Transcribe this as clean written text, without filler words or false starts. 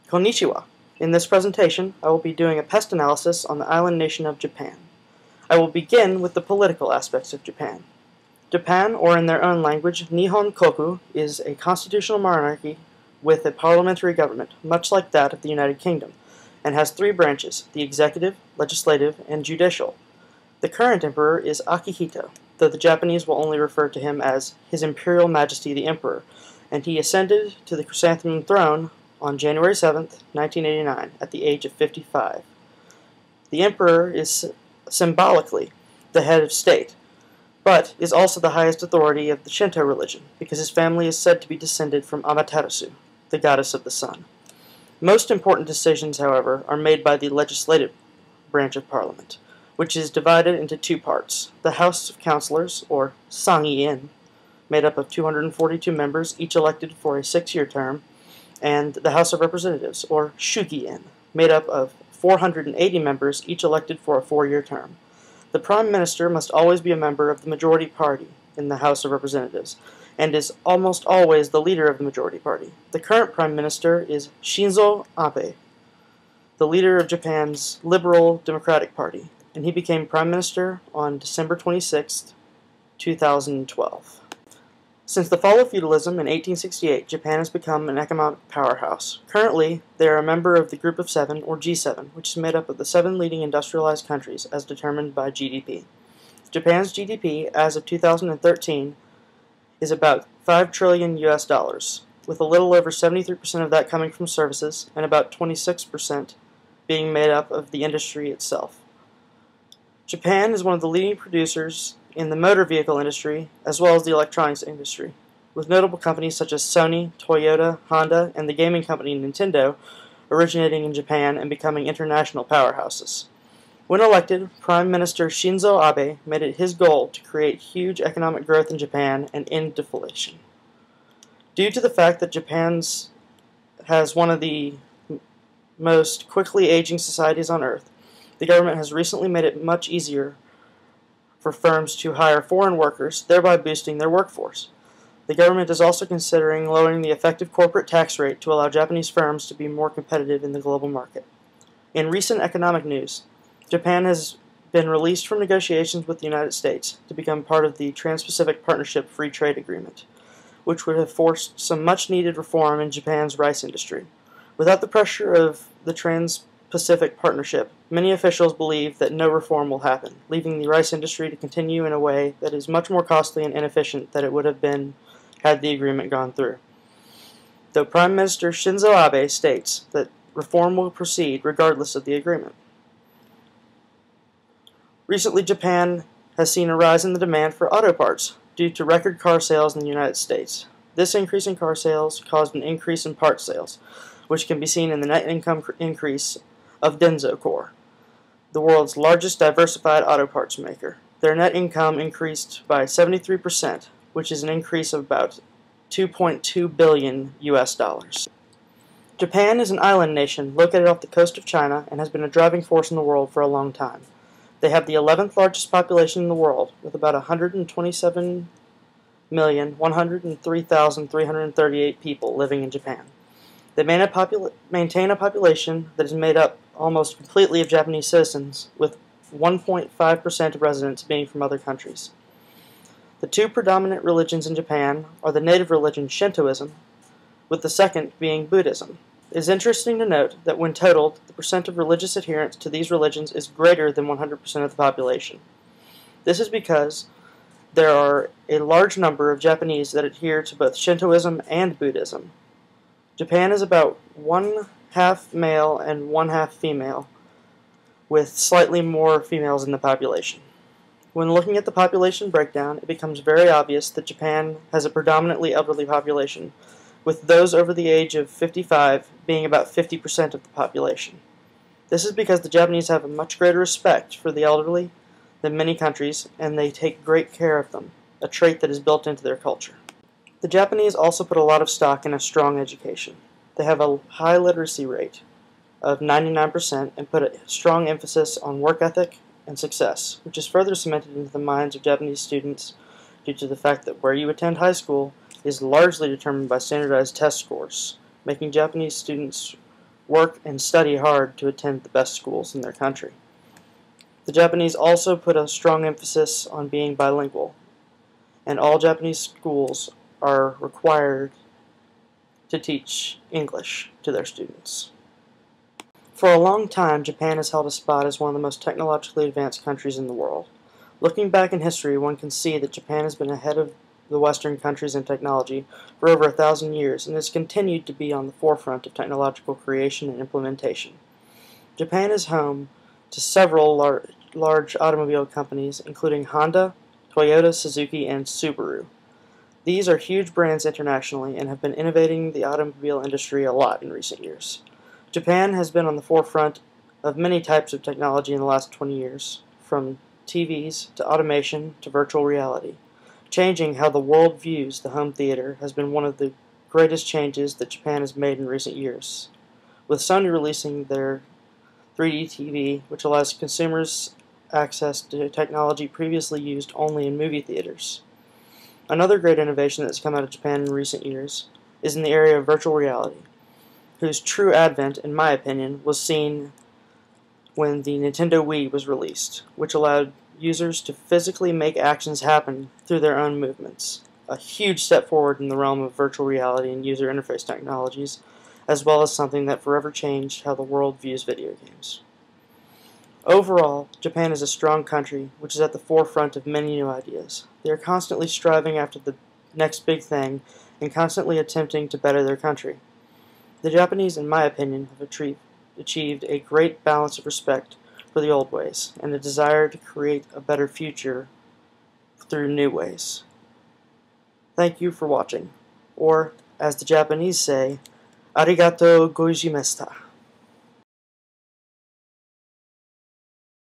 Konnichiwa. In this presentation, I will be doing a PEST analysis on the island nation of Japan. I will begin with the political aspects of Japan. Japan, or in their own language, Nihon Koku, is a constitutional monarchy with a parliamentary government, much like that of the United Kingdom, and has three branches, the executive, legislative, and judicial. The current emperor is Akihito, though the Japanese will only refer to him as His Imperial Majesty the Emperor, and he ascended to the chrysanthemum throne on January 7, 1989, at the age of 55. The emperor is symbolically the head of state, but is also the highest authority of the Shinto religion, because his family is said to be descended from Amaterasu, the goddess of the sun. Most important decisions, however, are made by the legislative branch of parliament, which is divided into two parts: the House of Councilors, or Sangin, made up of 242 members, each elected for a 6-year term, and the House of Representatives, or Shugien, made up of 480 members, each elected for a 4-year term. The Prime Minister must always be a member of the majority party in the House of Representatives, and is almost always the leader of the majority party. The current Prime Minister is Shinzo Abe, the leader of Japan's Liberal Democratic Party, and he became Prime Minister on December 26, 2012. Since the fall of feudalism in 1868, Japan has become an economic powerhouse. Currently, they are a member of the Group of Seven, or G7, which is made up of the 7 leading industrialized countries as determined by GDP. Japan's GDP, as of 2013, is about $5 trillion US, with a little over 73% of that coming from services and about 26% being made up of the industry itself. Japan is one of the leading producers in the motor vehicle industry as well as the electronics industry, with notable companies such as Sony, Toyota, Honda, and the gaming company Nintendo originating in Japan and becoming international powerhouses. When elected, Prime Minister Shinzo Abe made it his goal to create huge economic growth in Japan and end deflation. Due to the fact that Japan has one of the most quickly aging societies on Earth, the government has recently made it much easier for firms to hire foreign workers, thereby boosting their workforce. The government is also considering lowering the effective corporate tax rate to allow Japanese firms to be more competitive in the global market. In recent economic news, Japan has been released from negotiations with the United States to become part of the Trans-Pacific Partnership Free Trade Agreement, which would have forced some much-needed reform in Japan's rice industry. Without the pressure of the Trans-Pacific Partnership, many officials believe that no reform will happen, leaving the rice industry to continue in a way that is much more costly and inefficient than it would have been had the agreement gone through. Though Prime Minister Shinzo Abe states that reform will proceed regardless of the agreement. Recently, Japan has seen a rise in the demand for auto parts due to record car sales in the United States. This increase in car sales caused an increase in part sales, which can be seen in the net income increase of Denso Corp, the world's largest diversified auto parts maker. Their net income increased by 73%, which is an increase of about $2.2 billion US. Japan is an island nation located off the coast of China and has been a driving force in the world for a long time. They have the 11th largest population in the world, with about 127,103,338 people living in Japan. They maintain a population that is made up almost completely of Japanese citizens, with 1.5% of residents being from other countries. The two predominant religions in Japan are the native religion Shintoism, with the second being Buddhism. It is interesting to note that when totaled, the percent of religious adherence to these religions is greater than 100% of the population. This is because there are a large number of Japanese that adhere to both Shintoism and Buddhism. Japan is about 1/2 male and 1/2 female, with slightly more females in the population. When looking at the population breakdown, it becomes very obvious that Japan has a predominantly elderly population, with those over the age of 55 being about 50% of the population. This is because the Japanese have a much greater respect for the elderly than many countries, and they take great care of them, a trait that is built into their culture. The Japanese also put a lot of stock in a strong education. They have a high literacy rate of 99% and put a strong emphasis on work ethic and success, which is further cemented into the minds of Japanese students due to the fact that where you attend high school is largely determined by standardized test scores, making Japanese students work and study hard to attend the best schools in their country. The Japanese also put a strong emphasis on being bilingual, and all Japanese schools are required to teach English to their students. For a long time, Japan has held a spot as one of the most technologically advanced countries in the world. Looking back in history, one can see that Japan has been ahead of the Western countries in technology for over 1,000 years and has continued to be on the forefront of technological creation and implementation. Japan is home to several large automobile companies, including Honda, Toyota, Suzuki, and Subaru. These are huge brands internationally and have been innovating the automobile industry a lot in recent years. Japan has been on the forefront of many types of technology in the last 20 years, from TVs to automation to virtual reality. Changing how the world views the home theater has been one of the greatest changes that Japan has made in recent years, with Sony releasing their 3D TV, which allows consumers access to technology previously used only in movie theaters. Another great innovation that has come out of Japan in recent years is in the area of virtual reality, whose true advent, in my opinion, was seen when the Nintendo Wii was released, which allowed users to physically make actions happen through their own movements. A huge step forward in the realm of virtual reality and user interface technologies, as well as something that forever changed how the world views video games. Overall, Japan is a strong country which is at the forefront of many new ideas. They are constantly striving after the next big thing and constantly attempting to better their country. The Japanese, in my opinion, have achieved a great balance of respect for the old ways and a desire to create a better future through new ways. Thank you for watching, or, as the Japanese say, arigatou gozaimashita.